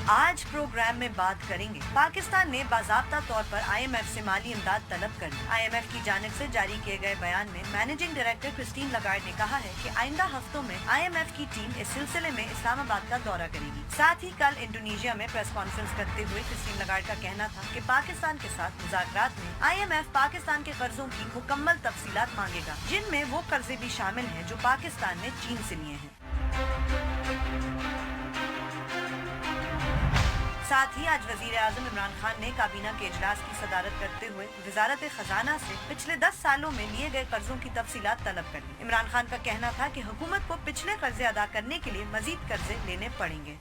आज प्रोग्राम में बात करेंगे, पाकिस्तान ने बाज़ाब्ता तौर पर IMF से माली इमदाद तलब कर ली। IMF की जानिब से जारी किए गए बयान में मैनेजिंग डायरेक्टर क्रिस्टीन लगार्ड ने कहा है कि आइंदा हफ्तों में IMF की टीम इस सिलसिले में इस्लामाबाद का दौरा करेगी। साथ ही कल इंडोनेशिया में प्रेस कॉन्फ्रेंस करते हुए क्रिस्टीन लगार्ड का कहना था कि पाकिस्तान के साथ मुज़ाकरात में IMF पाकिस्तान के कर्जों की मुकम्मल तफसीलात मांगेगा, जिनमें वो कर्जे भी शामिल हैं जो पाकिस्तान ने चीन से लिए हैं। साथ ही आज वजीर आजम इमरान खान ने काबीना के इजलास की सदारत करते हुए वजारत खजाना से पिछले 10 सालों में लिए गए कर्जों की तफसीलात तलब कर ली। इमरान खान का कहना था कि हुकूमत को पिछले कर्जे अदा करने के लिए मजीद कर्जे लेने पड़ेंगे।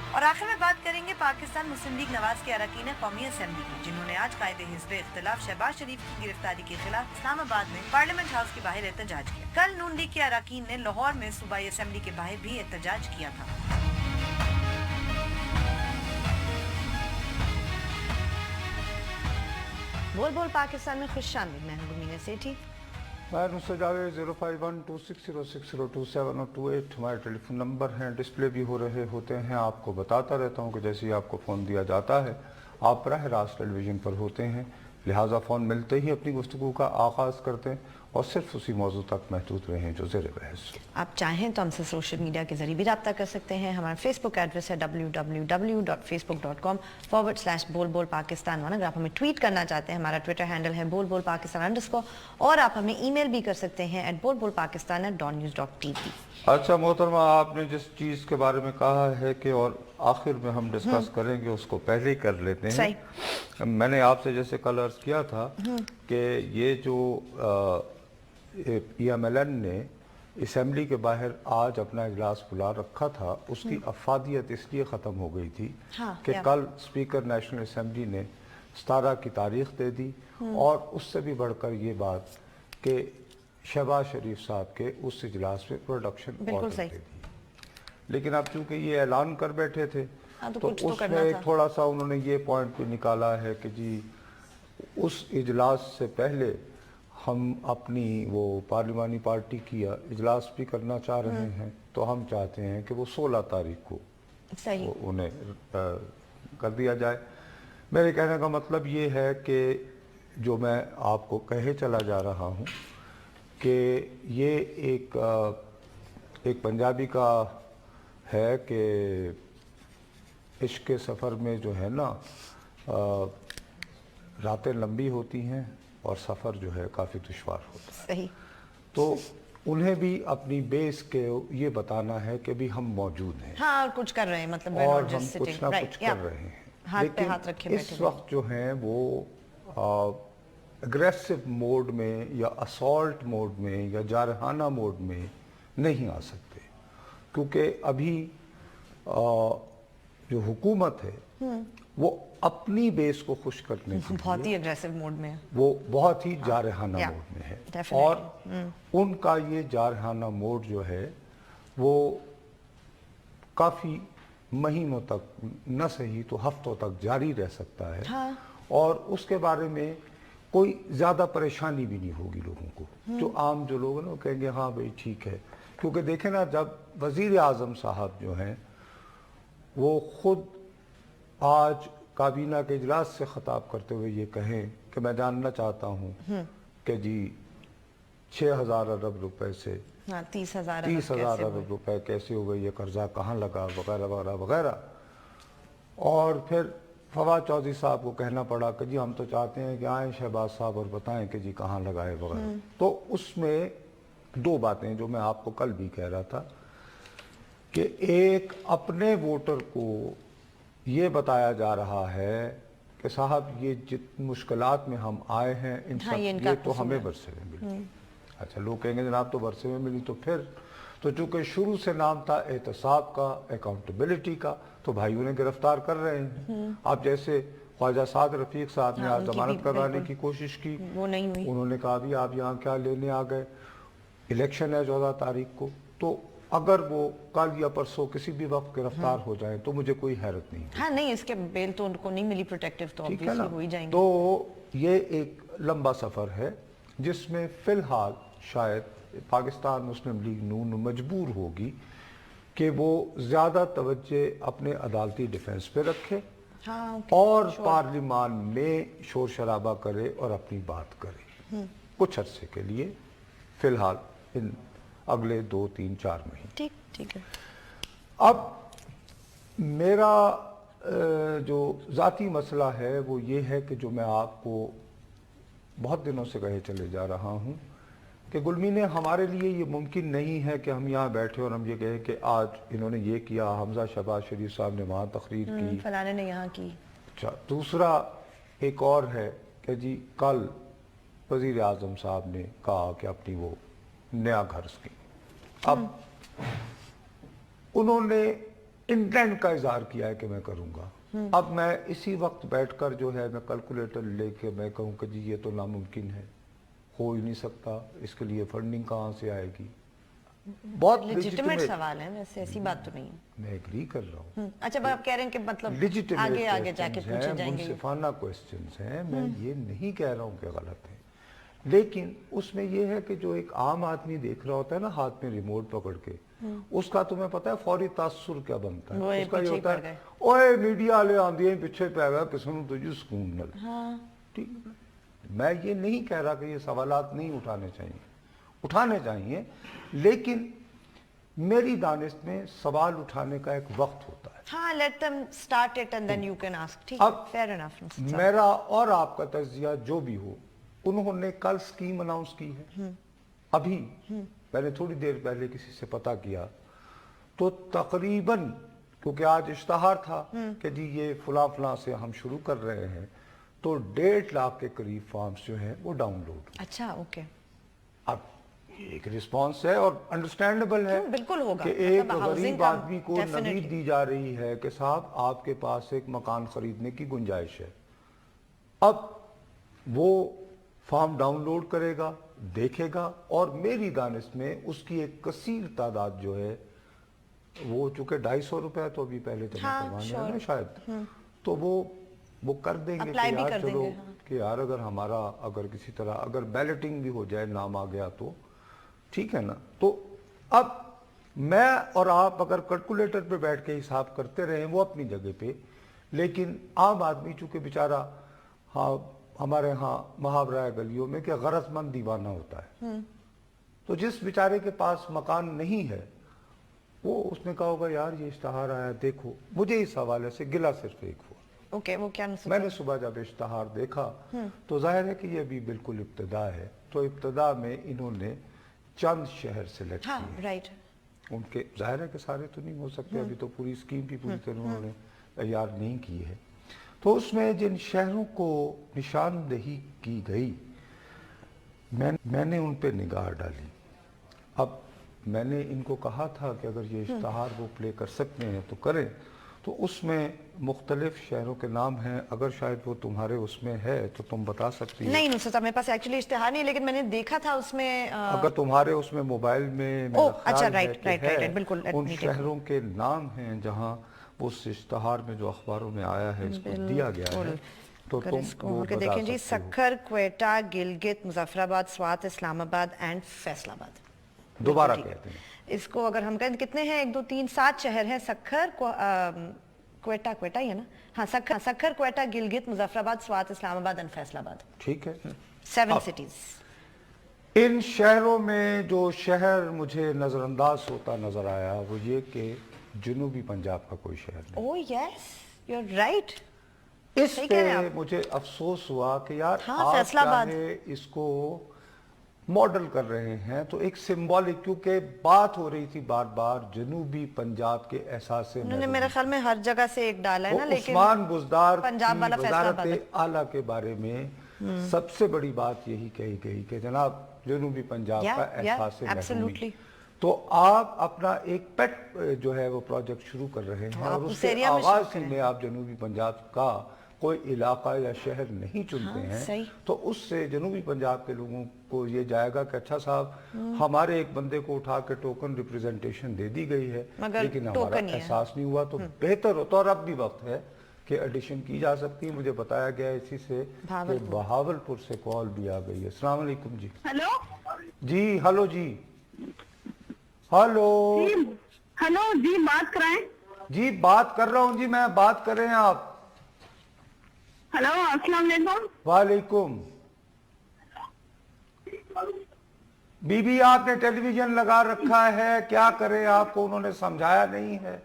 और आखिर में बात करेंगे पाकिस्तान मुस्लिम लीग नवाज के अरकान कौमी असेंबली की, जिन्होंने आज कायदे हिज़्ब इख्तिलाफ शहबाज शरीफ की गिरफ्तारी के खिलाफ इस्लामाबाद में पार्लियामेंट हाउस के बाहर एहतजाज किया। कल नून लीग के अरकान ने लाहौर में सूबाई असेंबली के बाहर भी एहतजाज किया था। बोल बोल पाकिस्तान में खुश आमदीद। मैं हूं गुमीना सेठी। मैं नुसरत जावेद। 05126026027 और 28 हमारे टेलीफोन नंबर हैं, डिस्प्ले भी हो रहे होते हैं। आपको बताता रहता हूं कि जैसे ही आपको फ़ोन दिया जाता है आप बराह रास्त टेलीविज़न पर होते हैं, लिहाजा फ़ोन मिलते ही अपनी गुफ्तगू का आगाज़ करते हैं और सिर्फ उसी मौजू तक महदूद रहें जो ज़ेर बहस। आप चाहें तो हमसे सोशल मीडिया के जरिए भी रब्ता कर सकते हैं। हमारा फेसबुक एड्रेस है www.facebook.com/बोल-बोल-पाकिस्तान। अगर आप हमें ट्वीट करना चाहते हैं, हमारा ट्विटर हैंडल है बोल-बोल-पाकिस्तान_, और आप हमें ईमेल भी कर सकते हैं @bolbolpakistan@dawnnews.tv। अच्छा मोहतरमा, आपने जिस चीज़ के बारे में कहा है कि और आखिर में हम डिस्कस करेंगे, उसको पहले ही कर लेते हैं। मैंने आपसे जैसे कल अर्ज़ किया था कि ये जो PMLN ने असम्बली के बाहर आज अपना इजलास बुला रखा था, उसकी अफादियत इसलिए ख़त्म हो गई थी कि कल स्पीकर नेशनल असम्बली ने 17 की तारीख दे दी और उससे भी बढ़कर ये बात कि शहबाज शरीफ साहब के उस इजलास में प्रोडक्शन ऑर्डर दे दी। लेकिन अब चूंकि ये ऐलान कर बैठे थे तो उसमें एक थोड़ा सा उन्होंने ये पॉइंट भी निकाला है कि जी उस इजलास से पहले हम अपनी वो पार्लिमानी पार्टी की इजलास भी करना चाह रहे हैं, तो हम चाहते हैं कि वो 16 तारीख को उन्हें कर दिया जाए। मेरे कहने का मतलब ये है कि जो मैं आपको कहे चला जा रहा हूँ कि ये एक पंजाबी का है कि इश्क के सफ़र में जो है ना रातें लंबी होती हैं और सफ़र जो है काफ़ी दुश्वार होता है। सही। तो उन्हें भी अपनी बेस के ये बताना है कि भी हम मौजूद हैं, हाँ, और कुछ कर रहे हैं, मतलब और हम कुछ ना कुछ कर रहे हैं। लेकिन इस वक्त जो हैं वो अग्रेसिव मोड में या असॉल्ट मोड में या जारहाना मोड में नहीं आ सकते, क्योंकि अभी जो हुकूमत है वो अपनी बेस को खुश करने के बहुत ही अग्रेसिव मोड में है, वो बहुत ही जारहाना मोड में है। और उनका ये जारहाना मोड जो है वो काफ़ी महीनों तक, न सही तो हफ्तों तक जारी रह सकता है। और उसके बारे में कोई ज़्यादा परेशानी भी नहीं होगी लोगों को। जो आम जो लोग हैं ना वो कहेंगे हाँ भाई ठीक है, क्योंकि देखें ना, जब वज़ीर आज़म साहब जो हैं वो ख़ुद आज काबीना के इजलास से ख़िताब करते हुए ये कहें कि मैं जानना चाहता हूँ कि जी 6,000 अरब रुपए से 30,000 अरब रुपए कैसे हो गए, ये कर्जा कहाँ लगा, वगैरह वगैरह वगैरह। और फिर फवाद चौधरी साहब को कहना पड़ा कि जी हम तो चाहते हैं कि आए शहबाज साहब और बताएं कि जी कहाँ लगाए वगैरह। तो उसमें दो बातें जो मैं आपको कल भी कह रहा था कि एक, अपने वोटर को ये बताया जा रहा है कि साहब ये जितनी मुश्किलात में हम आए हैं इन सब ये तो हमें बरसे में मिली। अच्छा, लोग कहेंगे जनाब तो बरसे में मिली, तो फिर तो चूंकि शुरू से नाम था एहतसाब का, अकाउंटेबिलिटी का, तो भाई उन्हें गिरफ्तार कर रहे हैं। आप जैसे ख्वाजा साद रफीक साहब ने आज जमानत करवाने की कोशिश की, वो नहीं हुई। उन्होंने कहा भी आप यहाँ क्या लेने आ गए, इलेक्शन है 14 तारीख को, तो अगर वो कल या परसों किसी भी वक्त गिरफ्तार हो जाए तो मुझे कोई हैरत नहीं। हाँ नहीं, इसके बेल तो उनको नहीं मिली, प्रोटेक्टिव तो ऑब्वियसली हो ही जाएंगे। तो ये एक लंबा सफ़र है जिसमें फ़िलहाल शायद پاکستان مسلم لیگ نون مجبور ہوگی کہ وہ زیادہ توجہ اپنے عدالتی ڈیفنس پہ رکھے اور پارلیمان میں شور شرابہ کرے اور اپنی بات کرے کچھ عرصے کے لیے، فی الحال ان اگلے 2 3 4 مہینے۔ ٹھیک ہے۔ اب میرا جو ذاتی مسئلہ ہے وہ یہ ہے کہ جو میں آپ کو بہت دنوں سے کہے چلے جا رہا ہوں کہ گلمین ہمارے لیے یہ ممکن نہیں ہے کہ ہم یہاں بیٹھے اور ہم یہ کہیں کہ آج انہوں نے یہ کیا، حمزہ شہباز شریف صاحب نے وہاں تقریر کی، فلانے نے یہاں کی۔ اچھا، دوسرا ایک اور ہے کہ جی کل وزیر اعظم صاحب نے کہا کہ اپنی وہ نیا گھر کی، اب انہوں نے انٹینٹ کا اظہار کیا ہے کہ میں کروں گا، اب میں اسی وقت بیٹھ کر جو ہے میں کیلکولیٹر لے کے میں کہوں کہ جی یہ تو ناممکن ہے، ہو ہی نہیں سکتا، اس کے لیے فنڈنگ کہاں سے آئے گی؟ بہت لیجیٹیمیٹ سوال ہے، ویسے ایسی بات تو نہیں ہے، میں ایگری کر رہا ہوں۔ اچھا آپ کہہ رہے ہیں کہ مطلب آگے آگے جا کے پوچھے جائیں گے، منصفانہ کوسچنز ہیں، میں یہ نہیں کہہ رہا ہوں کہ غلط ہے، لیکن اس میں یہ ہے کہ جو ایک عام آدمی دیکھ رہا ہوتا ہے نا ہاتھ میں ریموٹ پکڑ کے، اس کا تمہیں پتا ہے فوری تاثر کیا بنتا ہے؟ اس کا یہ ہوتا ہے اوے میڈیا والے آندھی ہیں پیچھے پہ گیا کسی نے تجھے سکون نل۔ ٹھیک ہے، میں یہ نہیں کہہ رہا کہ یہ سوالات نہیں اٹھانے چاہیے، لیکن میری دانست میں سوال اٹھانے کا ایک وقت ہوتا ہے۔ ہاں، let them start it and then you can ask. ٹھیک اب fair enough. میرا اور آپ کا تجزیہ جو بھی ہو، انہوں نے کل سکیم اناؤنس کی ہے، ابھی میں نے تھوڑی دیر پہلے کسی سے پتہ کیا تو تقریباً، کیونکہ آج اشتہار تھا کہ جی یہ فلاں فلاں سے ہم شروع کر رہے ہیں، تو 1.5 لاکھ کے قریب فارمز جو ہیں وہ ڈاؤن لوڈ۔ اچھا، اوکے۔ اب ایک ریسپانس ہے اور انڈرسٹینڈیبل ہے بالکل ہوگا کہ ایک غریب آدمی کو نوید دی جا رہی ہے کہ صاحب آپ کے پاس ایک مکان خریدنے کی گنجائش ہے، اب وہ فارم ڈاؤن لوڈ کرے گا، دیکھے گا، اور میری دانست میں اس کی ایک کثیر تعداد جو ہے وہ چونکہ 250 روپے تو ابھی پہلے جمع کروانے ہیں نا شاید، تو وہ کر دیں گے کہ یار چلو کہ یار اگر کسی طرح اگر بیلٹنگ بھی ہو جائے نام آ گیا تو ٹھیک ہے نا۔ تو اب میں اور آپ اگر کیلکولیٹر پہ بیٹھ کے حساب کرتے رہے وہ اپنی جگہ پہ، لیکن عام آدمی چونکہ بیچارہ ہمارے ہاں محاورہ ہے گلیوں میں کہ غرض مند دیوانہ ہوتا ہے، تو جس بیچارے کے پاس مکان نہیں ہے وہ اس نے کہا ہوگا یار یہ اشتہار آیا دیکھو، مجھے اس حوالے سے گلہ صرف ایک ہوا۔ اوکے، وہ کیا میں نے صبح جب اشتہار دیکھا تو ظاہر ہے کہ یہ ابھی بالکل ابتدا ہے، تو ابتدا میں انہوں نے چند شہر سلیکٹ کیے، رائٹ، ان کے ظاہر ہے کہ سارے تو نہیں ہو سکتے، ابھی تو پوری اسکیم بھی پوری طرح انہوں نے تیار نہیں کی ہے، تو اس میں جن شہروں کو نشاندہی کی گئی میں نے ان پہ نگاہ ڈالی۔ اب میں نے ان کو کہا تھا کہ اگر یہ اشتہار وہ پلے کر سکتے ہیں تو کریں، تو اس میں مختلف شہروں کے نام ہیں، اگر شاید وہ تمہارے اس میں ہے تو تم بتا سکتی ہیں۔ نہیں نصرت صاحب، میرے پاس ایکچولی اشتہار نہیں، لیکن میں نے دیکھا تھا اس میں، اگر تمہارے اس میں موبائل میں میرا خیال ہے کہ ہے، ان شہروں کے نام ہیں جہاں اس اشتہار میں جو اخباروں میں آیا ہے اس کو دیا گیا ہے، تو تم وہ بتا دیکھیں جی، سکتے ہو۔ سکھر، کوئٹہ، گلگت، مظفر آباد، سوات، اسلام آباد اینڈ فیصل آباد۔ دوبارہ کہتے ہیں اس کو اگر ہم کہیں کتنے ہیں، 1 2 3 7 شہر ہیں، سکھر، کوئٹہ ہی ہے نا، ہاں سکھر، کوئٹہ، گلگت، مظفر آباد، سوات، اسلام آباد اینڈ فیصل آباد، ٹھیک ہے۔ 7 سٹیز۔ ان شہروں میں جو شہر مجھے نظر انداز ہوتا نظر آیا وہ یہ کہ جنوبی پنجاب کا کوئی شہر نہیں۔ اوہ یس، یو آر رائٹ۔ اس پہ مجھے افسوس ہوا کہ یار آپ چاہے اس کو ماڈل کر رہے ہیں تو ایک سمبولک، کیونکہ بات ہو رہی تھی بار بار جنوبی پنجاب کے احساس سے، انہوں نے میرے خیال میں ہر جگہ سے ایک ڈالا ہے نا، لیکن عثمان بزدار پنجاب والا کی فیصلہ وزارت آباد اعلیٰ کے بارے میں سب سے بڑی بات یہی کہی گئی کہ جناب جنوبی پنجاب کا احساس سے محرومی، تو آپ اپنا ایک پیٹ جو ہے وہ پروجیکٹ شروع کر رہے ہیں اور اس کے آغاز میں آپ جنوبی پنجاب کا کوئی علاقہ یا شہر نہیں چنتے ہیں، تو اس سے جنوبی پنجاب کے لوگوں کو یہ جائے گا کہ اچھا صاحب ہمارے ایک بندے کو اٹھا کے ٹوکن ریپریزنٹیشن دے دی گئی ہے لیکن ہمارا احساس نہیں ہوا، تو بہتر ہوتا، اور اب بھی وقت ہے کہ ایڈیشن کی جا سکتی ہے۔ مجھے بتایا گیا اسی سے کہ بہاولپور سے کال بھی آ گئی ہے۔ السلام علیکم جی۔ ہیلو جی ہلو جی۔ हेलो हेलो जी, बात कराएं? जी बात कर रहा हूँ जी मैं, बात कर रहे हैं आप? हेलो, अस्सलाम वालेकुम। वालेकुम। बीबी आपने टेलीविजन लगा रखा है, क्या करें, आपको उन्होंने समझाया नहीं है?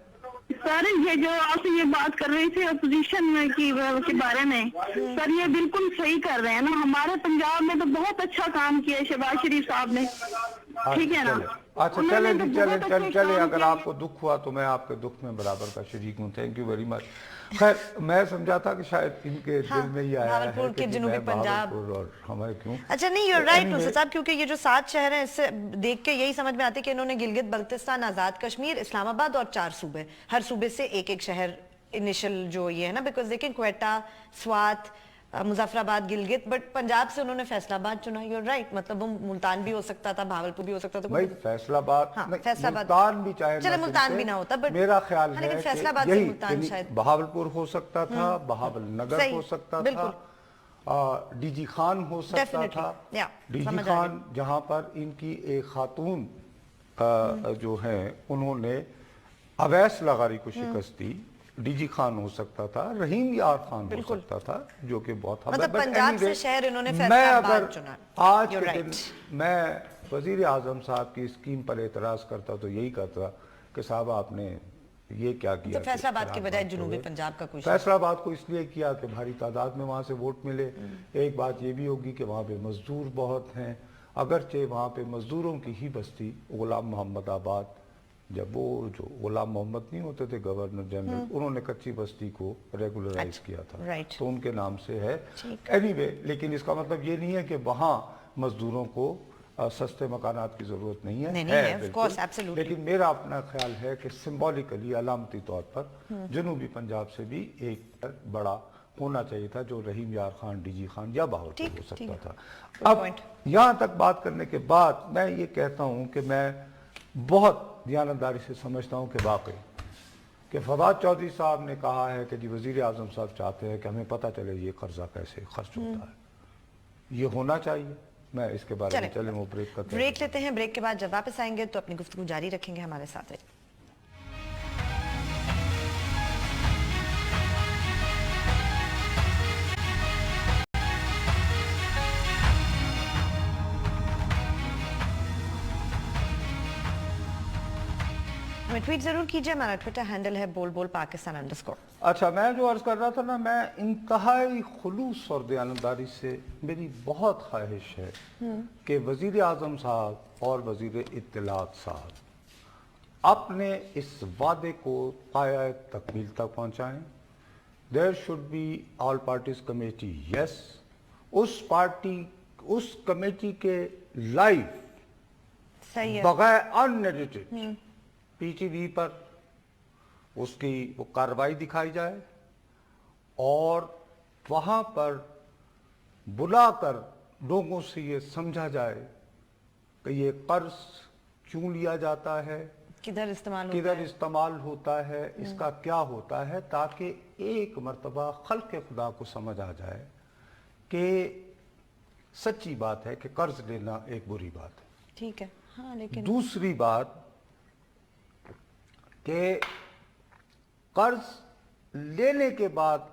सर ये जो आपसे ये बात कर रही थी अपोजिशन में के बारे में, सर ये बिल्कुल सही कर रहे हैं ना। हमारे पंजाब में तो बहुत अच्छा काम किया है शहबाज शरीफ साहब ने, ठीक है ना। अच्छा चले जी, चले अगर आपको दुख हुआ तो मैं आपके दुख में बराबर का शरीक हूँ, थैंक यू वेरी मच। खैर मैं समझा था कि शायद इनके दिल में ही आया है कि जनूबी पंजाब और हमें क्यों। अच्छा नहीं, you're right नुसरत साहब, क्योंकि ये जो 7 शहर हैं इससे देख के यही समझ में आती है कि इन्होंने गिलगित बल्तिस्तान, आजाद कश्मीर, इस्लामाबाद और 4 सूबे, हर सूबे से एक एक शहर इनिशियल जो ये है ना, बिकॉज देखें क्वेटा, स्वात, मुजफ्फराबाद, गिलगित, बट पंजाब से उन्होंने फैसलाबाद चुना। यूर राइट, मतलब वो मुल्तान भी हो सकता था, भावलपुर भी हो सकता था, भाई फैसलाबाद, हाँ, फैसलाबाद मुल्तान भी चाहे चले मुल्तान भी ना होता, बट मेरा ख्याल है लेकिन कि फैसलाबाद से मुल्तान शायद बहावलपुर हो सकता था, बहावल नगर हो सकता था, डीजी खान हो सकता था। डीजी खान जहां पर इनकी एक खातून जो है उन्होंने अवैस लगारी को शिकस्त दी, डीजी खान हो सकता था, रहीम यार खान हो सकता था, जो कि बहुत मतलब पंजाब से शहर इन्होंने मैं अगर चुना। आज के दिन मैं वजीर आजम साहब की स्कीम पर एतराज करता तो यही कहता कि साहब आपने ये क्या किया। तो फैसलाबाद के बजाय जनूबी पंजाब का कुछ, फैसलाबाद को इसलिए किया कि भारी तादाद में वहाँ से वोट मिले। एक बात ये भी होगी कि वहाँ पे मजदूर बहुत हैं, अगरचे वहाँ पे मजदूरों की ही बस्ती गुलाम मोहम्मद आबाद, जब वो जो गुलाम मोहम्मद नहीं होते थे गवर्नर जनरल, उन्होंने कच्ची बस्ती को रेगुलराइज किया था, तो उनके नाम से है। एनीवे, लेकिन इसका मतलब ये नहीं है कि वहाँ मजदूरों को सस्ते मकानात की जरूरत नहीं है, लेकिन मेरा अपना ख्याल है कि सिंबॉलिकली अलामती तौर पर जनूबी पंजाब से भी एक बड़ा होना चाहिए था, जो रहीम यार खान, डीजी खान या बहावलपुर हो सकता था। अब यहाँ तक बात करने के बाद मैं ये कहता हूँ कि मैं बहुत ध्यानदारी से समझता हूँ कि वाकई कि फवाद चौधरी साहब ने कहा है कि जी वजीर आजम साहब चाहते हैं कि हमें पता चले ये कर्जा कैसे खर्च होता है, ये होना चाहिए। मैं इसके बारे में चले वो ब्रेक लेते हैं, ब्रेक के बाद जब वापस आएंगे तो अपनी गुफ्तगू जारी रखेंगे, हमारे साथ है। ट्वीट जरूर कीजिए, हमारा ट्विटर हैंडल है #पाकिस्तान_। अच्छा, मैं जो अर्ज कर रहा था ना, मैं इंतहाई खुलूस और दयानतदारी से मेरी बहुत ख्वाहिश है कि वजीर आजम साहब और वजीर इत्तलात साहब अपने इस वादे को पाया तकमील तक पहुंचाएं। There should be all parties committee, yes, उस कमेटी के लाइव बगैर अनएडिटेड पीटीवी पर उसकी वो कार्रवाई दिखाई जाए और वहां पर बुलाकर लोगों से ये समझा जाए कि ये कर्ज क्यों लिया जाता है, किधर इस्तेमाल होता है, इसका क्या होता है, ताकि एक मर्तबा खल्क़ खुदा को समझ आ जाए कि सच्ची बात है कि कर्ज लेना एक बुरी बात है। ठीक है, हाँ, लेकिन दूसरी बात कि कर्ज लेने के बाद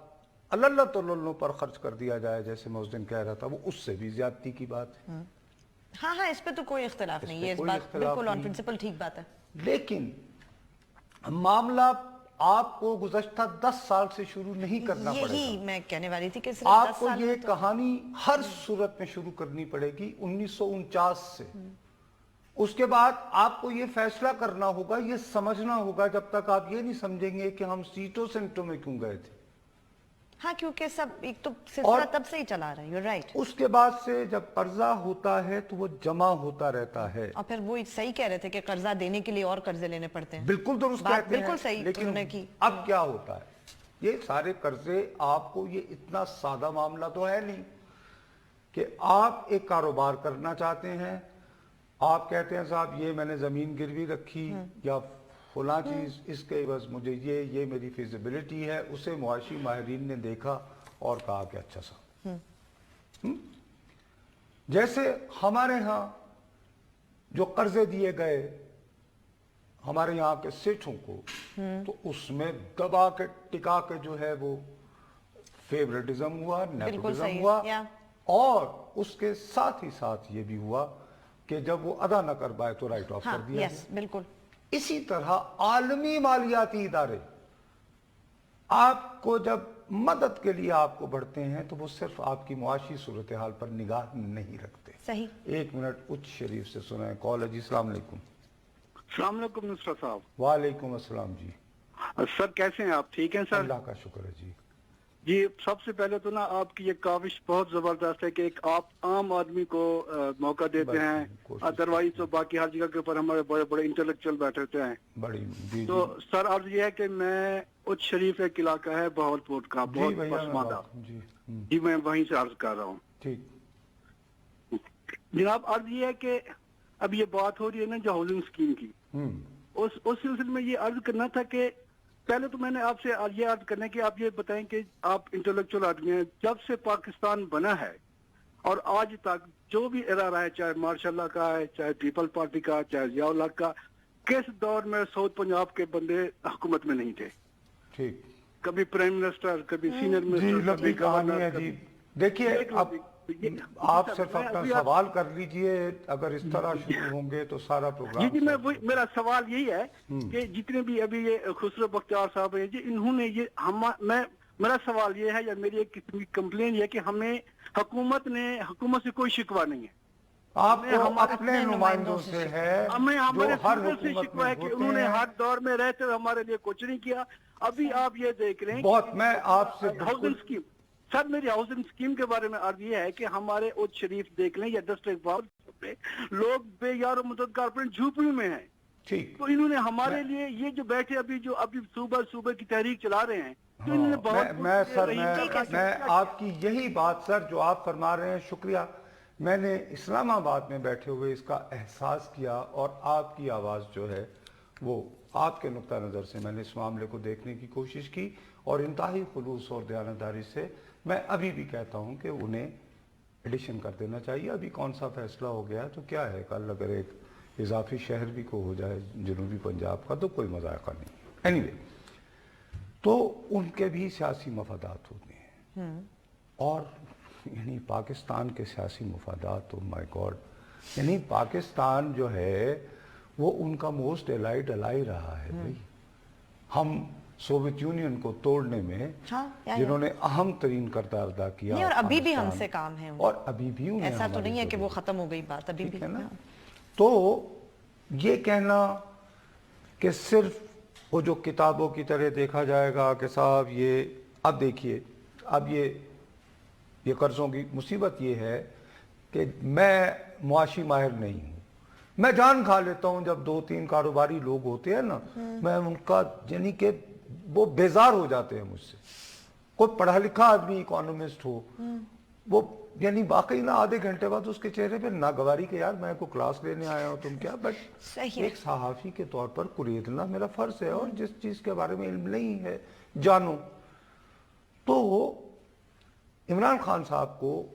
अल्लाह तल्लों पर खर्च कर दिया जाए, जैसे मैं उस दिन कह रहा था, वो उससे भी ज्यादती की बात है। हाँ, इस पे तो कोई इख्तिलाफ नहीं है, इस बात बिल्कुल ऑन प्रिंसिपल ठीक बात है। लेकिन मामला आपको गुज़श्ता 10 साल से शुरू नहीं करना पड़ेगा। यही मैं कहने वाली थी कि आपको ये कहानी हर सूरत में शुरू करनी पड़ेगी 1949 से। उसके बाद आपको ये फैसला करना होगा, ये समझना होगा, जब तक आप ये नहीं समझेंगे कि हम सीटों सेंटों में क्यों गए थे। हाँ, क्योंकि सब एक तो सिलसिला तब से ही चला रहा है, you're right। उसके बाद से जब कर्जा होता है तो वो जमा होता रहता है, और फिर वो सही कह रहे थे कि कर्जा देने के लिए और कर्जे लेने पड़ते हैं। बिल्कुल दुरुस्त कहते हैं, बिल्कुल सही। लेकिन की अब क्या होता है, ये सारे कर्जे आपको, ये इतना सादा मामला तो है नहीं कि आप एक कारोबार करना चाहते हैं, आप कहते हैं साहब ये मैंने जमीन गिरवी रखी या फला चीज, इसके बस मुझे ये मेरी फिजिबिलिटी है, उसे मुआशी माहिरीन ने देखा और कहा कि अच्छा सा। जैसे हमारे यहाँ जो कर्जे दिए गए हमारे यहाँ के सेठों को, तो उसमें दबा के टिका के जो है वो फेवरेटिज्म हुआ, नेपोटिज्म हुआ, और उसके साथ ही साथ ये भी हुआ कि जब वो अदा न कर पाए तो राइट ऑफ कर दिया। बिल्कुल। इसी तरह आलमी मालियाती इदारे आपको जब मदद के लिए आपको बढ़ते हैं तो वो सिर्फ आपकी मुआशी सूरत हाल पर निगाह नहीं रखते। सही। 1 मिनट उच्च शरीफ से सुनाए कॉल है जी। अस्सलाम वालेकुम। अस्सलाम वालेकुम नुसरत साहब। वालेकुम अस्सलाम जी। सर कैसे हैं आप? ठीक हैं सर? अल्लाह का शुक्र है जी। जी सबसे पहले तो ना आपकी ये काविश बहुत जबरदस्त है कि एक आप आम आदमी को मौका देते हैं, अदरवाइज तो बाकी हर जगह के ऊपर हमारे बड़े बड़े इंटेलेक्चुअल बैठे होते हैं बड़ी। तो सर अर्ज ये है कि मैं उच्च शरीफ एक इलाका है बहावलपुर का, बहुत पसमानदा जी, मैं वहीं से अर्ज कर रहा हूँ। ठीक जनाब, अर्ज ये है कि अब ये बात हो रही है ना जो हाउसिंग स्कीम की, उस सिलसिले में ये अर्ज करना था कि पहले तो मैंने आपसे ये अर्ज करना है कि आप ये बताएं कि आप इंटेलेक्चुअल आदमी हैं, जब से पाकिस्तान बना है और आज तक जो भी एरा रहा है, चाहे मार्शल का है, चाहे पीपल पार्टी का, चाहे जियाउल हक का, किस दौर में साउथ पंजाब के बंदे हुकूमत में नहीं थे? ठीक। कभी प्राइम मिनिस्टर, कभी सीनियर मिनिस्टर, कभी कहानी है जी। देखिए अब आप सिर्फ अपना सवाल कर लीजिए, अगर इस तरह शुरू होंगे तो सारा प्रोग्राम। जी मैं मेरा सवाल यही है कि जितने भी अभी ये खुसरो बख्तियार साहब हैं जी, इन्होंने ये मेरा सवाल ये है या मेरी एक कंप्लेन ये है कि हमें हुकूमत से कोई शिकवा नहीं है। आपको अपने नुमाइंदों से है, हमें हमारे हुकूमत से शिकवा है कि उन्होंने हर दौर में रहते हुए हमारे लिए कुछ नहीं किया। अभी आप ये देख रहे हैं बहुत, मैं आपसे हाउसिंग स्कीम, सर मेरी हाउसिंग स्कीम के बारे में अर्ज ये है कि हमारे उच्च शरीफ देख लें या डिस्ट्रिक्ट बाउल पे लोग बेयार मददगार पर झोपड़ी में हैं। ठीक। तो इन्होंने हमारे लिए ये जो बैठे अभी सूबे की तहरीक चला रहे हैं, तो इन्होंने बहुत मैं आपकी यही बात सर जो आप फरमा रहे हैं, शुक्रिया। मैंने इस्लामाबाद में बैठे हुए इसका एहसास किया और आपकी आवाज़ जो है वो आपके नुक्ता नज़र से मैंने इस मामले को देखने की कोशिश की और इंतहाई खुलूस और दयानतदारी से मैं अभी भी कहता हूं कि उन्हें एडिशन कर देना चाहिए। अभी कौन सा फैसला हो गया तो क्या है, कल अगर एक इजाफी शहर भी को हो जाए जनूबी पंजाब का तो कोई मजाक नहीं। एनीवे, तो उनके भी सियासी मफादात होते हैं और यानी पाकिस्तान के सियासी मफादात, तो माय गॉड, यानी पाकिस्तान जो है वो उनका मोस्ट एलाइड अलाई रहा है। भाई हम सोवियत यूनियन को तोड़ने में जिन्होंने अहम तरीन किरदार अदा किया, और अभी भी हमसे काम है और अभी भी उन्हें, ऐसा तो नहीं है कि वो खत्म हो गई बात, अभी भी है ना। तो ये कहना कि सिर्फ वो जो किताबों की तरह देखा जाएगा कि साहब ये, अब देखिए अब ये कर्जों की मुसीबत ये है कि मैं मुआशी माहिर नहीं हूँ, मैं जान खा लेता हूँ जब 2-3 कारोबारी लोग होते हैं ना, मैं उनका यानी कि वो बेजार हो जाते हैं मुझसे। कोई पढ़ा लिखा आदमी इकोनॉमिस्ट हो, वो यानी वाकई ना आधे घंटे बाद उसके चेहरे पे नागवारी के यार मैं को क्लास लेने आया हूँ तुम क्या, बट एक सहाफी के तौर पर कुरेदना मेरा फर्ज है और जिस चीज के बारे में इल्म नहीं है जानो। तो इमरान खान साहब को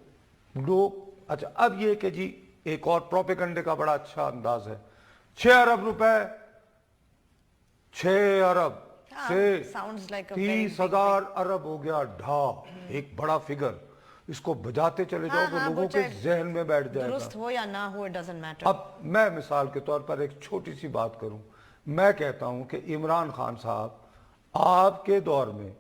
लोग, अच्छा अब ये कि जी एक और प्रोपेगेंडे का बड़ा अच्छा अंदाज है, 6 अरब रुपए, 6 अरब से 30,000 अरब हो गया ढा, एक बड़ा फिगर, इसको बजाते चले जाओ तो लोगों के जहन में बैठ जाएगा, दुरुस्त हो या ना हो, इट डजंट मैटर। अब मैं मिसाल के तौर पर एक छोटी सी बात करूं, मैं कहता हूं कि इमरान खान साहब आपके दौर में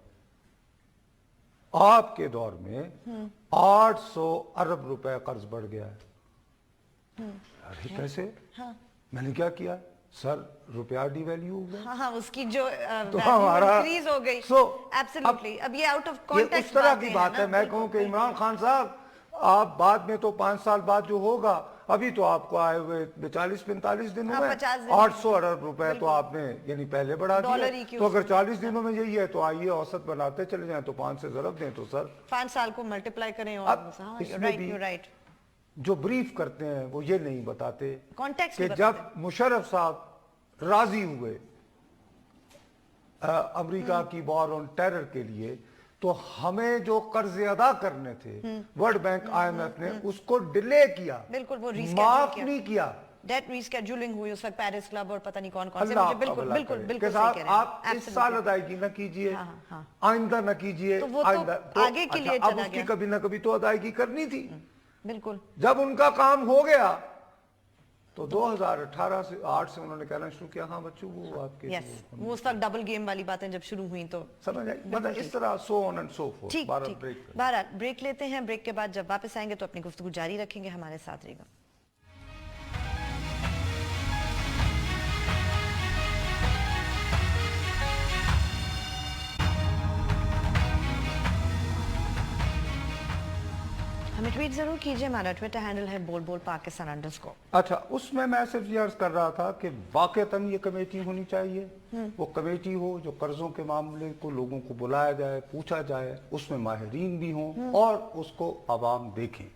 800 अरब रुपए कर्ज बढ़ गया है। अरे कैसे? मैंने क्या किया सर, रुपया डिवैल्यू हो गया। हाँ, उसकी जो तो हमारा इंक्रीज हो गई। एब्सोल्युटली। अब ये आउट ऑफ कॉन्टेक्स्ट उस तरह की बात है। मैं कहूं कि इमरान खान साहब आप बाद में तो 5 साल बाद जो होगा, अभी तो आपको आए हुए 40-45 दिनों में 800 अरब रुपए तो आपने यानी पहले बढ़ा दिया। तो अगर 40 दिनों में यही है तो आइए औसत बनाते चले जाएं, तो 5 से ज़रब दें तो सर 5 साल को मल्टीप्लाई करें। और इसमें भी जो ब्रीफ करते हैं वो ये नहीं बताते कॉन्टेक्स्ट कि जब मुशर्रफ साहब राजी हुए अमेरिका की वॉर ऑन टेरर के लिए, तो हमें जो कर्ज अदा करने थे वर्ल्ड बैंक IMF ने उसको डिले किया, बिल्कुल वो माफ नहीं किया, डेट रीस्केड्यूलिंग हुई उस वक्त पेरिस क्लब और पता नहीं कौन कौन से, मुझे बिल्कुल बिल्कुल बिल्कुल सही कह रहे हैं आप इस साल अदायगी न कीजिए, आइंदा न कीजिए, तो वो तो आगे के लिए चला गया, कभी न कभी तो अदायगी करनी थी। बिल्कुल जब उनका काम हो गया तो 2018 से 8 से उन्होंने कहना शुरू किया, हाँ बच्चों वो आपके वो उस वक्त डबल गेम वाली बातें जब शुरू हुई तो समझ आई, मतलब इस तरह so on and so fourth. ठीक ब्रेक लेते हैं, ब्रेक के बाद जब वापस आएंगे तो अपनी गुफ्तगू जारी रखेंगे, हमारे साथ रहेगा। हमें ट्वीट जरूर कीजिए, हमारा ट्विटर हैंडल है बोल बोल पाकिस्तान अंडरस्कोर। अच्छा, उसमें मैं सिर्फ ये अर्ज कर रहा था कि वाकईतन ये कमेटी होनी चाहिए, वो कमेटी हो जो कर्जों के मामले को लोगों को बुलाया जाए, पूछा जाए, उसमें माहिरीन भी हों और उसको आवाम देखें,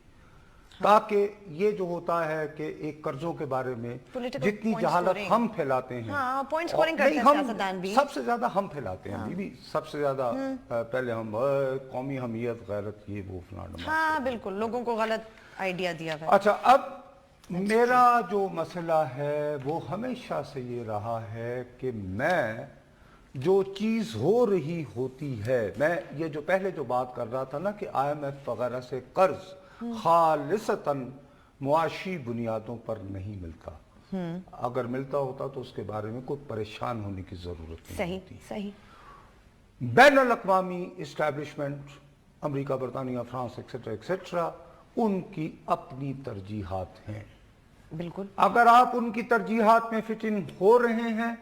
ताकि ये जो होता है कि एक कर्जों के बारे में जितनी जहालत हम फैलाते हैं, पॉइंट स्कोरिंग करते हैं सियासतदान भी, सबसे ज्यादा हम फैलाते हैं बीबी, सबसे ज्यादा पहले हम कौमी हमीयत गैरत ये वो फलाना, बिल्कुल लोगों को गलत आइडिया दिया है। अच्छा, अब मेरा जो मसला है वो हमेशा से ये रहा है कि मैं जो चीज हो रही होती है, मैं ये जो पहले जो बात कर रहा था ना कि IMF वगैरह से कर्ज खालिसतन मुआशी बुनियादों पर नहीं मिलता, अगर मिलता होता तो उसके बारे में कोई परेशान होने की जरूरत नहीं होती। सही बैनुल अक़वामी इस्टेब्लिशमेंट, अमेरिका, बरतानिया, फ्रांस एक्सेट्रा एक्सेट्रा, उनकी अपनी तरजीहात हैं, बिल्कुल। अगर आप उनकी तरजीहात में फिट इन हो रहे हैं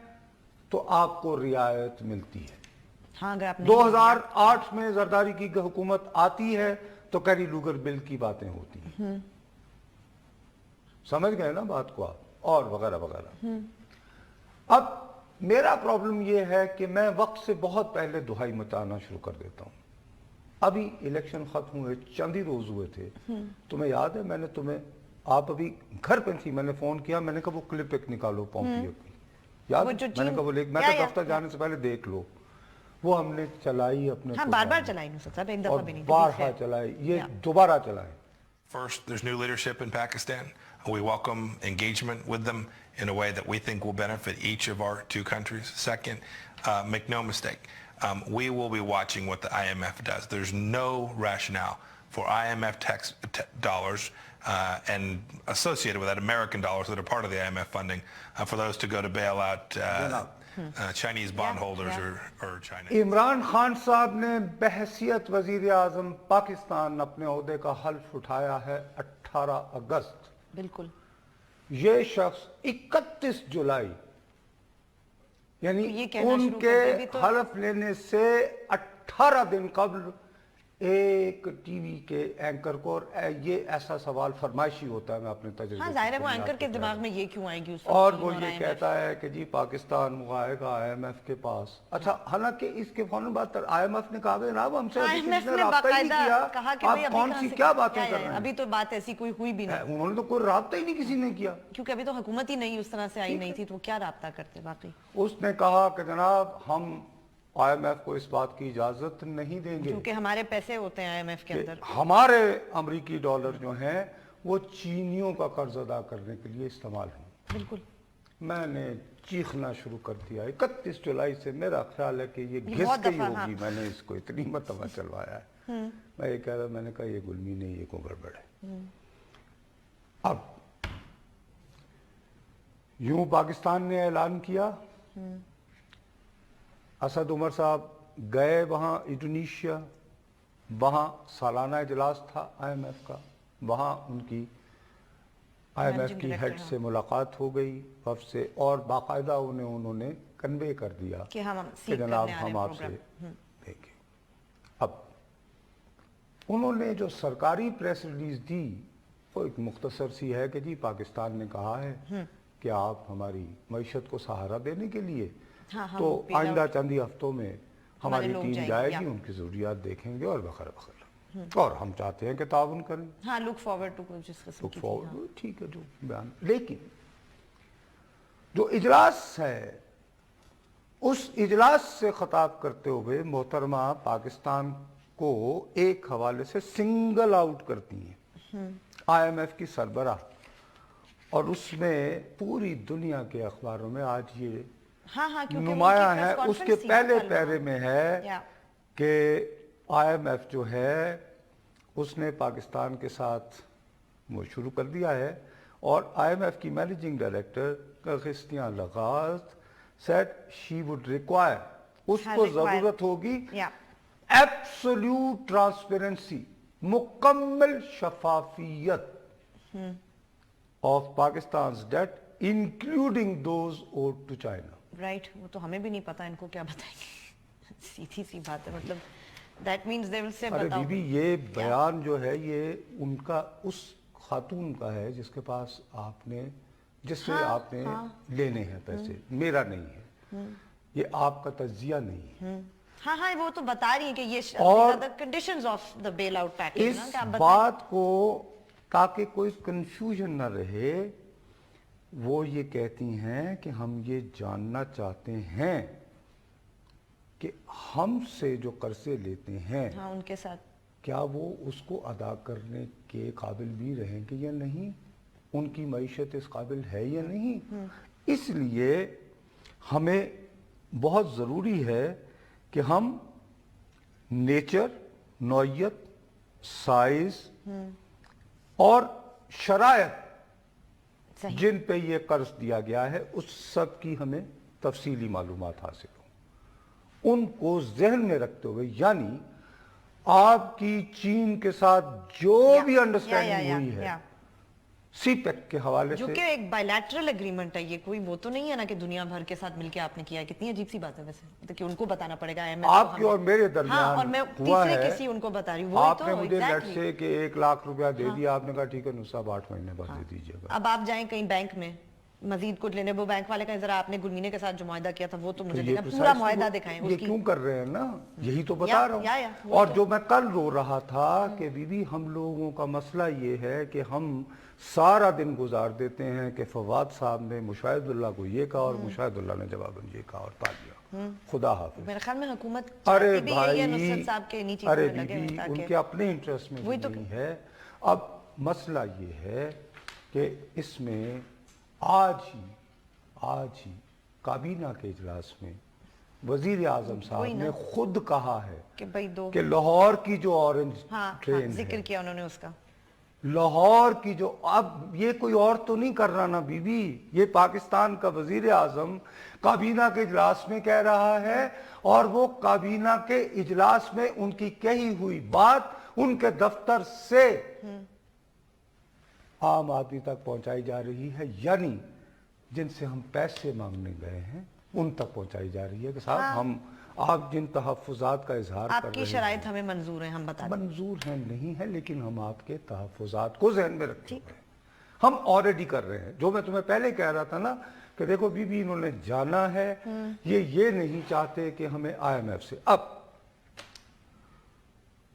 तो आपको रियायत मिलती है। हाँ, अगर आप 2008 में जरदारी की हुकूमत आती है तो कैरी लूगर बिल की बातें होती हैं, समझ गए ना बात को आप, और वगैरह वगैरह। अब मेरा प्रॉब्लम यह है कि मैं वक्त से बहुत पहले दुहाई मचाना शुरू कर देता हूं। अभी इलेक्शन खत्म हुए चंद ही रोज हुए थे, तुम्हें याद है मैंने तुम्हें, आप अभी घर पे थी, मैंने फोन किया, मैंने कहा वो क्लिप एक निकालो पोम्पियो की, याद, मैंने कहा वो मैं कहा दफ्तर जाने से पहले देख लो, वो हमने चलाई अपने, बार-बार चलाई नुसरत साहब, एक दफा भी नहीं, बार चलाई, ये दोबारा चलाएं। First, there's new leadership in Pakistan. We welcome engagement with them in a way that we think will benefit each of our two countries. Second, make no mistake, we will be watching what the IMF does. There's no rationale for IMF tax dollars and associated with that American dollars that are part of the IMF funding for those to go to bail out Chinese bondholders or China. Imran Khan साहब ने बहसियत वजीर आजम पाकिस्तान अपने ओहदे का हल्फ उठाया है 18 अगस्त। बिल्कुल। ये शख्स 31 जुलाई यानी उनके हल्फ लेने से 18 दिन कबल एक टीवी के एंकर को, और ये ऐसा सवाल फरमाइशी होता है, मैं अपने तजुर्बे, हाँ, जाहिर है वो एंकर के दिमाग में ये क्यों आएगी उस और वो ये कहता है कि जी पाकिस्तान आएगा IMF के पास। अच्छा, हालांकि इसके फौरन बाद IMF ने कहा जनाब हमसे IMF ने बाकायदा कहा कि भाई कौन सी क्या बातें कर रहे हैं, अभी तो बात ऐसी कोई हुई भी नहीं, उन्होंने तो कोई राब्ता ही नहीं किसी ने किया, क्योंकि अभी तो हुकूमत ही नहीं उस तरह से आई नहीं थी, तो क्या राब्ता करते बाकी। उसने कहा कि जनाब हम IMF को इस बात की इजाजत नहीं देंगे, क्योंकि हमारे पैसे होते हैं IMF के अंदर, हमारे अमेरिकी डॉलर जो हैं वो चीनियों का कर्ज अदा करने के लिए इस्तेमाल हों। बिल्कुल। मैंने चीखना शुरू कर दिया। 31 जुलाई से मेरा ख्याल है कि ये घिस गई होगी, मैंने इसको इतनी मरतबा चलवाया है। मैं ये कह रहा, मैंने कहा ये गुलमी नहीं, ये को गड़बड़ है। अब यूं पाकिस्तान ने ऐलान किया, असद उमर साहब गए वहाँ इंडोनेशिया, वहाँ सालाना इजलास था IMF का, वहाँ उनकी IMF की हेड से मुलाकात हो गई वफ से, और बाकायदा उन्होंने कन्वे कर दिया कि जनाब हम आपसे देखें। अब उन्होंने जो सरकारी प्रेस रिलीज दी वो एक मुख्तसर सी है कि जी पाकिस्तान ने कहा है कि आप हमारी मईशत को सहारा देने के लिए तो आइंदा चंद ही हफ्तों में हमारी टीम जाएगी, उनकी जरूरियात देखेंगे और वगैरह वगैरह, और हम चाहते हैं कि ताउन करें। हाँ, लुक फॉरवर्ड टू कुछ इस किस्म की, ठीक है जो बयान। लेकिन जो इजलास है उस इजलास से खिताब करते हुए मोहतरमा पाकिस्तान को एक हवाले से सिंगल आउट करती हैं IMF की सरबराह, और उसमें पूरी दुनिया के अखबारों में आज ये हाँ, नुमाया है, उसके पहले पैरे में है कि IMF जो है उसने पाकिस्तान के साथ वो शुरू कर दिया है, और IMF की managing director Christine Lagarde said she would require, उसको जरूरत होगी एब्सोल्यूट ट्रांसपेरेंसी, मुकम्मल शफाफियत of Pakistan debt including those owed to China. Right, वो तो हमें भी नहीं पता इनको क्या बताएंगे। सीधी सी बात है, मतलब that means they will say अरे बीबी ये बयान जो है ये उनका उस खातून का है जिसके पास आपने जिससे आपने लेने हैं पैसे, मेरा नहीं है, ये आपका तज्जिया नहीं है। हाँ, वो तो बता रही है कि ये और conditions of the bail out package, इस बात को ताकि कोई कंफ्यूजन ना रहे, वो ये कहती हैं कि हम ये जानना चाहते हैं कि हमसे जो कर्जे लेते हैं हाँ, उनके साथ क्या वो उसको अदा करने के काबिल भी रहेंगे या नहीं, उनकी मईशत इस काबिल है या नहीं। इसलिए हमें बहुत ज़रूरी है कि हम नेचर, नौयत, साइज और शरायत जिन पे ये कर्ज दिया गया है उस सब की हमें तफसीली मालूमात हासिल हो, उनको जहन में रखते हुए, यानी आपकी चीन के साथ जो भी अंडरस्टैंडिंग हुई है सीपेक के हवाले जो से, कि एक बायलैटरल एग्रीमेंट है, ये कोई वो तो नहीं है ना कि दुनिया भर के साथ मिलके आपने किया है। कितनी अजीब सी बात है वैसे, तो कि उनको बताना पड़ेगा IMF आपके और मेरे दरमियान हाँ, और मैं हुआ तीसरे है, किसी उनको बता रही हूँ, आपने तो मुझे लेट से कि 1 लाख रुपया दे दिया, आपने कहा ठीक है नुस्खा 8 महीने बाद दे दीजिएगा। अब आप जाएं कहीं बैंक में मजीद कुछ लेने, वो बैंक वाले का जरा आपने गुलमीने के साथ जो मुआहदा किया था वो तो मुझे देखना, पूरा मुआहदा दिखाएं ये क्यों कर रहे हैं ना, यही तो बता रहा हूँ। और जो मैं कल रो रहा था कि बीबी हम लोगों का मसला ये है कि हम सारा दिन गुजार देते हैं कि फवाद साहब ने मुशाहिदुल्लाह को ये कहा और मुशाहिदुल्लाह ने जवाबन ये कहा और पा लिया, खुदा हाफिज। मेरे ख्याल में हुकूमत अरे भी भाई, नुसरत साहब के नीचे अरे लगे बीबी ताकि उनके अपने इंटरेस्ट में वही तो नहीं है। अब मसला ये है कि इसमें आज ही काबीना के इजलास में वजीर आजम साहब ने खुद कहा है कि भाई दो कि लाहौर की जो ऑरेंज ट्रेन जिक्र किया उन्होंने उसका, लाहौर की जो, अब ये कोई और तो नहीं कर रहा ना बीबी, ये पाकिस्तान का वजीर आजम काबीना के इजलास में कह रहा है, और वो काबीना के इजलास में उनकी कही हुई बात उनके दफ्तर से आम आदमी तक पहुंचाई जा रही है, यानी जिनसे हम पैसे मांगने गए हैं उन तक पहुंचाई जा रही है कि साहब हम आप जिन तहफ़्फ़ुज़ात का इजहार कर रहे हैं, आपकी शराइत हमें मंजूर है, हम बता दें। मंजूर है नहीं है, लेकिन हम आपके तहफ़्फ़ुज़ात को ज़हन में रखते हुए हम ऑलरेडी कर रहे हैं। जो मैं तुम्हें पहले कह रहा था ना कि देखो बीबी इन्होंने जाना है, ये नहीं चाहते कि हमें IMF से, अब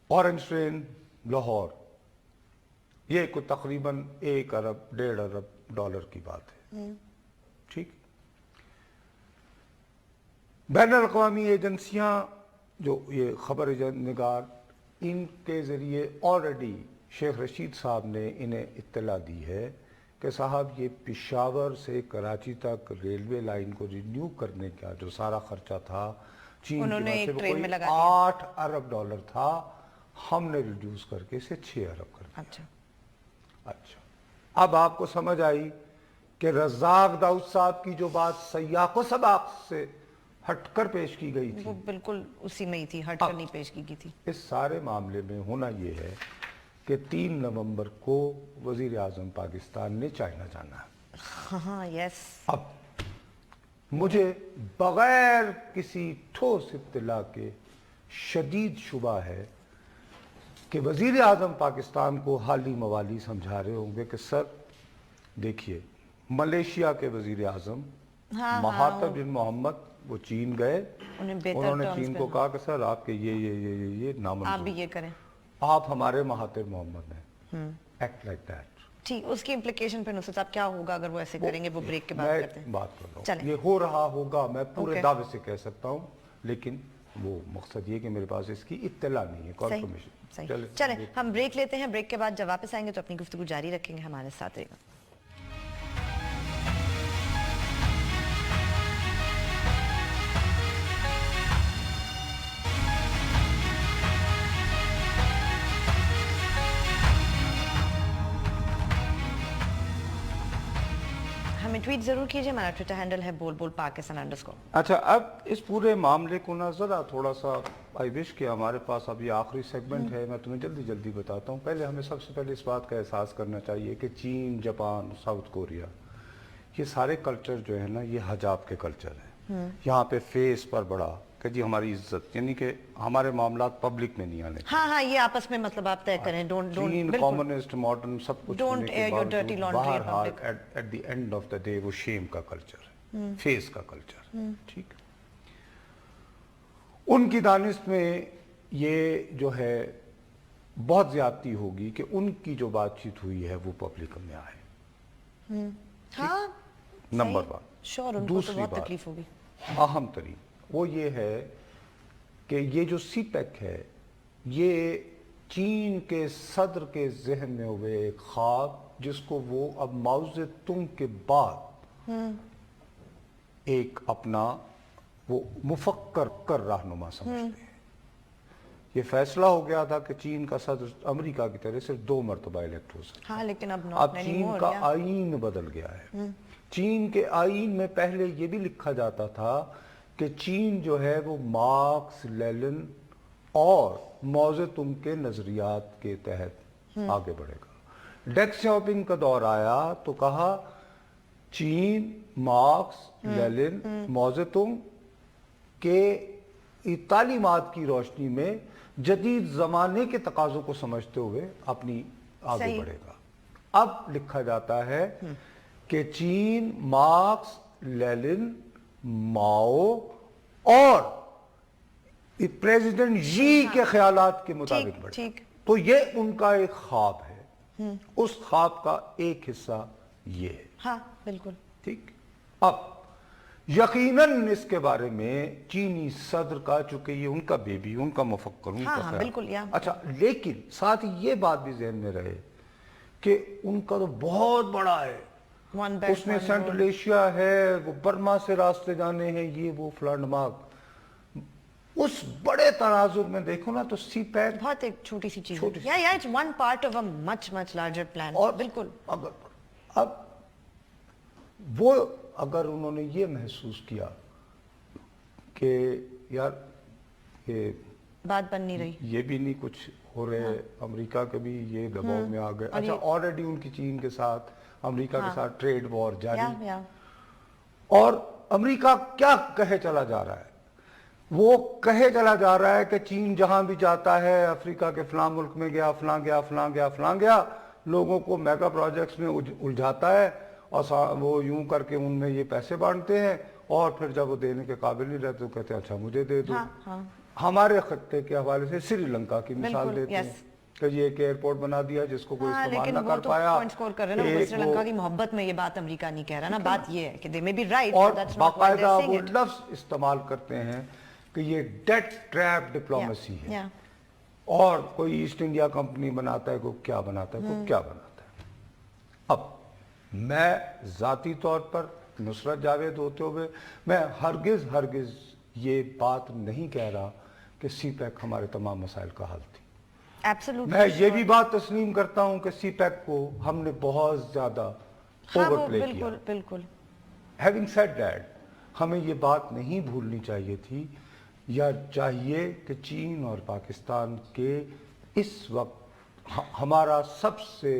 ऑरेंज ट्रेन लाहौर ये कोई तकरीबन 1 अरब 1.5 अरब डॉलर की बात है, ठीक। बैनुल-अक़वामी एजेंसियां जो ये खबर निगार, इनके ज़रिए ऑलरेडी शेख रशीद साहब ने इन्हें इत्तला दी है कि साहब ये पेशावर से कराची तक रेलवे लाइन को रिन्यू करने का जो सारा खर्चा था चीन की बात से, कोई 8 अरब डॉलर था, हमने रिड्यूस करके इसे 6 अरब कर दिया। अच्छा, अब आपको समझ आई कि रज़ाक दाऊद साहब की जो बात सयाको सबाक से हटकर पेश की गई थी, वो बिल्कुल उसी में ही थी, हटकर नहीं पेश की गई थी। इस सारे मामले में होना ये है कि 3 नवंबर को वजीर आजम पाकिस्तान ने चाइना जाना है। हाँ, यस। अब मुझे बगैर किसी ठोस इत्तला के शदीद शुबा है कि वजीर आजम पाकिस्तान को हाली मवाली समझा रहे होंगे कि सर देखिए, मलेशिया के वजीर आजम महातिर बिन मोहम्मद वो चीन गए, उन्होंने चीन को कहा कि सर आपके ये नामंजूर, आप भी ये करें, आप हमारे महातिर मोहम्मद हैं, एक्ट लाइक दैट। ठीक, उसकी इम्प्लीकेशन पे नुसरत साहब क्या होगा अगर वो ऐसे करेंगे, वो ब्रेक के बाद करते हैं। बात कर रहा हूँ, ये हो रहा होगा, मैं पूरे दावे से कह सकता हूँ, लेकिन वो मकसद ये कि मेरे पास इसकी इत्तला नहीं है, कॉन्फर्मेशन। चले हम ब्रेक लेते हैं, ब्रेक के बाद जब वापस आएंगे तो अपनी गुफ्तगू जारी रखेंगे, हमारे साथ रहेगा। रीट्वीट जरूर कीजिए, हमारा ट्विटर हैंडल है बोल पाकिस्तान_। अच्छा, अब इस पूरे मामले को ना ज़रा थोड़ा सा आई विश कि हमारे पास अभी आखिरी सेगमेंट है, मैं तुम्हें जल्दी बताता हूँ। पहले हमें सबसे पहले इस बात का एहसास करना चाहिए कि चीन, जापान, साउथ कोरिया, ये सारे कल्चर जो है ना, ये हजाब के कल्चर हैं। यहाँ पे फेस पर बड़ा कि जी हमारी इज्जत, यानी कि हमारे मामलात पब्लिक में नहीं आने। हाँ, ये आपस में मतलब आप तय करें। चीन कम्युनिस्ट, मॉडर्न सब कुछ होने के बावजूद बहरहाल at the end of the day वो शेम का कल्चर है, फेस का कल्चर। ठीक, उनकी दानिश में ये जो है बहुत ज्यादती होगी कि उनकी जो बातचीत हुई है वो पब्लिक में आए। हाँ, नंबर 1। श्योर, उनको तो बहुत तकलीफ होगी। अहम तरीन वो ये है कि ये जो सीपेक है, ये चीन के सदर के जहन में हुए एक ख्वाब, जिसको वो अब माओ ज़ेतुंग के बाद एक अपना वो मुफक्कर कर रहनुमा समझते हैं। ये फैसला हो गया था कि चीन का सदर अमेरिका की तरह सिर्फ 2 मरतबा इलेक्ट हो सकता है। हाँ, लेकिन अब चीन का आईन बदल गया है। चीन के आईन में पहले ये भी लिखा जाता था कि चीन जो है वो मार्क्स, लेनिन और माओ ज़ेतुंग के नजरियात के तहत आगे बढ़ेगा। डेंग सियाओपिंग का दौर आया तो कहा चीन मार्क्स, लेनिन, माओ ज़ेतुंग के तालीमात की रोशनी में जदीद ज़माने के तकाज़ों को समझते हुए अपनी आगे बढ़ेगा। अब लिखा जाता है कि चीन मार्क्स, लेनिन, माओ और प्रेसिडेंट जी के ख्यालात के मुताबिक बढ़े। तो ये उनका एक ख्वाब है, उस ख्वाब का एक हिस्सा ये है। हाँ, बिल्कुल ठीक। अब यकीनन इसके बारे में चीनी सदर का, चूंकि ये उनका बेबी, उनका मुफक्कर, उनका ख्याल। बिल्कुल, अच्छा, लेकिन साथ ही ये बात भी जहन में रहे कि उनका तो बहुत बड़ा है, उसमें सेंट्रल एशिया है, वो बर्मा से रास्ते जाने हैं, ये वो फ्लैंडमार्क। उस बड़े तनाजुर में देखो ना तो सीपैक बहुत एक छोटी सी चीज है। या it's one part of a much larger plan. और बिल्कुल, अब वो अगर उन्होंने ये महसूस किया कि यार ये बात बन नहीं रही, ये भी नहीं कुछ हो रहे, अमेरिका के भी ये दबाव में आ गए। अच्छा, ऑलरेडी उनकी चीन के साथ, अमेरिका के साथ ट्रेड वॉर जारी, और अमेरिका क्या कहे चला जा रहा है? वो कहे चला जा रहा है कि चीन जहां भी जाता है, अफ्रीका के फलां मुल्क में गया, फलां गया, लोगों को मेगा प्रोजेक्ट्स में उलझाता है और वो यूं करके उनमें ये पैसे बांटते हैं, और फिर जब वो देने के काबिल नहीं रहते तो कहते हैं अच्छा मुझे दे दो। हमारे खत्ते के हवाले से श्रीलंका की मिसाल देते हैं कि ये एक एयरपोर्ट बना दिया जिसको कोई इस्तेमाल ना कर पाया। श्रीलंका की मोहब्बत में ये बात अमेरिका नहीं कह रहा ना, बात ये है कि दे मे बी राइट, और बाकायदा वो लफ्ज इस्तेमाल करते हैं कि ये डेट ट्रैप डिप्लोमेसी है, और कोई ईस्ट इंडिया कंपनी बनाता है, कोई क्या बनाता है, कोई क्या बनाता है। अब मैं जाती तौर पर नुसरत जावेद होते हुए मैं हरगिज ये बात नहीं कह रहा कि सीपैक हमारे तमाम मसाइल का हल थी। Absolutely, मैं ये भी बात तस्लीम करता हूं कि सीपैक को हमने बहुत ज्यादा ओवरप्ले किया। बिल्कुल। हैविंग सेड दैट, हमें ये बात नहीं भूलनी चाहिए थी, या चाहिए कि चीन और पाकिस्तान के इस वक्त हमारा सबसे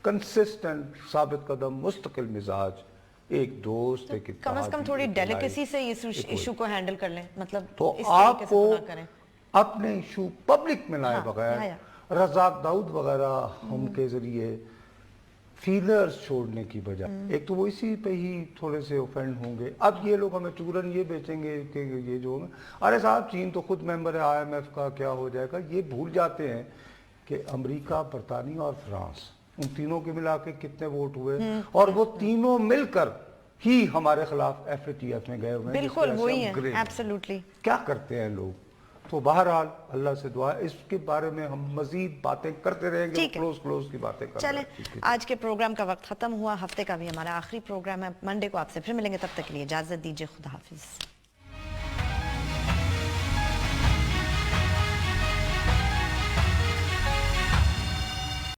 कंसिस्टेंट, साबित कदम, मुस्तकिल मिजाज एक दोस्त, एक कम से कम थोड़ी डेलिकेसी से इस इशू को हैंडल कर लें। मतलब तो आपको अपने इशू पब्लिक में लाए बगैर रज़ाक दाऊद वगैरह उनके जरिए फीलर्स छोड़ने की बजाय, एक तो वो इसी पे ही थोड़े से ऑफेंड होंगे। अब ये लोग हमें चूरन ये बेचेंगे कि ये जो, अरे साहब चीन तो खुद मेंबर है IMF का, क्या हो जाएगा। ये भूल जाते हैं कि अमेरिका, बरतानिया और फ्रांस, उन तीनों के मिला के कितने वोट हुए, और वो तीनों मिलकर ही हमारे खिलाफ FATF में गए हुए हैं। बिल्कुल वही है, एब्सोल्युटली। क्या करते हैं लोग? तो बहरहाल अल्लाह से दुआ, इसके बारे में हम मजीद बातें करते रहेंगे, क्लोज की बातें करते चले। आज के प्रोग्राम का वक्त खत्म हुआ, हफ्ते का भी हमारा आखिरी प्रोग्राम है। मंडे को आपसे फिर मिलेंगे, तब तक के लिए इजाजत दीजिए, खुदा हाफिज।